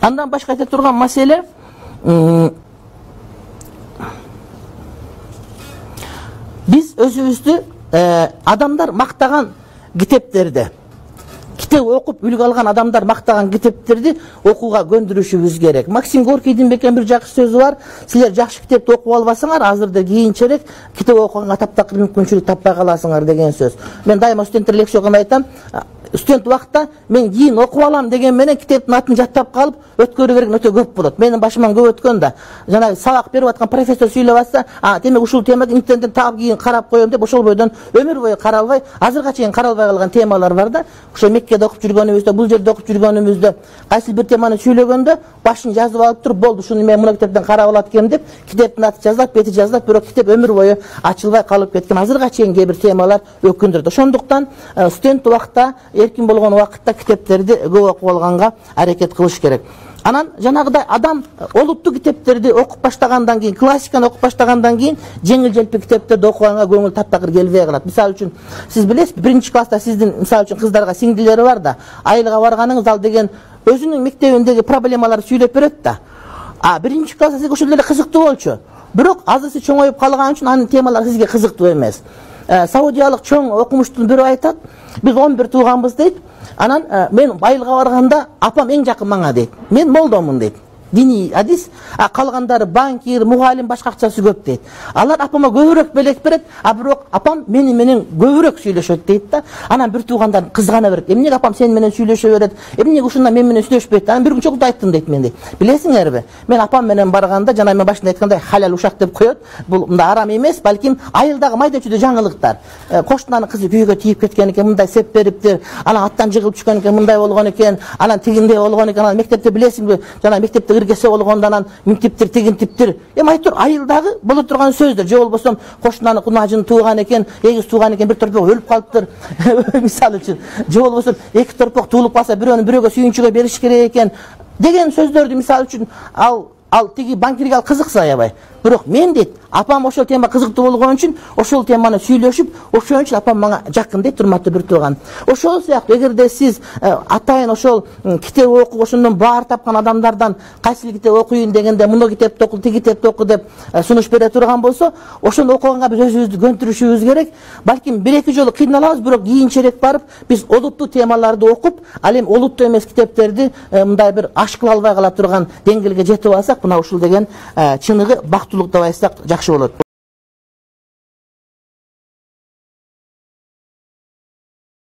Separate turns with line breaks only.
Андан башка айта турган маселе биз өзүбүздү адамдар мактаган китептерди, китеп окуп үлгү алган адамдар мактаган китептерди окууга көндүрүшүбүз керек. Максим Горкийдин бекем бир жакшы сөзү бар. Силер жакшы китепти окуп албасаңар, азырда кийинчерээк китеп окуганга таптакыр мүмкүнчүлүк таппай каласыңар деген сөз. Мен дайыма студенттер лекция окуганда айтам, студент убакта мен кийин окуп алам деген менен китептин атын жаттап калып өткөрүү керек өтө көп болот. Менин башыман көп өткөн да. Жана сабак берип аткан профессор сүйлөп атса, демек ушул темада интернеттен таап кийин карап коем деп ошол бойдон өмүр бою каралбай, азырга чейин каралбай калган темалар бар да. Ошо Меккеде окуп жүргөнүбүздө, бул жерде окуп жүргөнүбүздө кайсы бир теманы сүйлөгөндө башын жазып алып туруп, болду ушуну мен мына китептен карап алат экенмин деп, китептин аты жазылат, бети жазылат, бирок китеп өмүр бою ачылбай калып кеткен. Азырга чейин кээ бир темалар өкүндүрөт. Ошондуктан студент убакта, эркин болгон убакытта китептерди көп окуп алганга аракет кылыш керек. Анан жанагыдай адам олуттуу китептерди окуп баштагандан кийин, классиканы окуп баштагандан кийин жеңил желпи китептерди окуганга көңүл таптакыр келбей калат. Мисалы үчүн, сиз билесиз, 1-класста сиздин мисалы үчүн кыздарга сиңдилери бар да, айылга барганыңыз ал деген өзүнүн мектебиндеги проблемаларды сүйлөп берет да. 1-класста сизге ошол эле кызыктуу болчу. Бирок азыр сиз чоңоюп калган үчүн анын темалары сизге кызыктуу эмес. Саудиялык чоң окумуштун бирөө айтат, биз 11 тууганбыз дейт. Анан мен айылга барганда апам эң жакын мага дейт. Мен молдомун дейт. Диний адис, калгандары банкир, мугалим, башка акчасы көп дейт. Алар апама көбүрөөк белек берет, бирок апам менен көбүрөөк сүйлөшөт дейт да. Анан бир туугандар кызгана берет. Эмнеге апам сен менен сүйлөшө берет? Эмнеге ушундан мен менен сүйлөшпөйт? Анан бир күн чогулду айттым дейт мен дейт. Билесиңерби? Мен апам менен барганда, жана мен башында айткандай халал ушак деп коет. Бул мында арам эмес, балким айылдагы майда чүйдө жаңылыктар. Коштунанын кызы күйгө тийип кеткен экен, мындай сеп бериптир. Анан аттан жыгылып түшкөн экен, мындай болгон экен. Анан тигиндей болгон экен. Анан мектепте билесиңби? Жана мектепте кесе болгондон минтиптир, тигинтиптир. Айтыр айылдагы боло турган сөздөр. Же болбосом коштунанын кунажын тууган экен, эгиз тууган экен, бир торпок өлүп калыптыр. Мисалы үчүн. Же болбосом эки торпок туулуп калса, бирөөнү бирөөгө сүйүнчүгө бериш керек экен деген сөздөрдү мисалы үчүн ал тиги банкирге кызыкса аябай. Бирок мен дейт, апам ошол тема кызыктуу болгон үчүн ошол теманы сүйлөшүп, ошон үчүн апам мага жакын дейт, урматтуу бир тууган. Ошол сыяктуу эгерде сиз атайын ошол китеп окуп, ошондон баар тапкан адамдардан кайсы китеп окуйын дегенде, муну китепти оку, тиги китепти оку деп сунуш бере турган болсо, ошону окуганга биз өзүбүздү көндүрүшүбүз керек. Балким бир-эки жолу кыйналабыз, бирок кийинчерээк барып биз олуттуу темаларды окуп, ал эми олуттуу эмес китептерди мындай бир аш кыла албай кала турган деңгээлге жетип алсак, мына ушул деген чыныгы бактылык деп айтсак жакшы болот.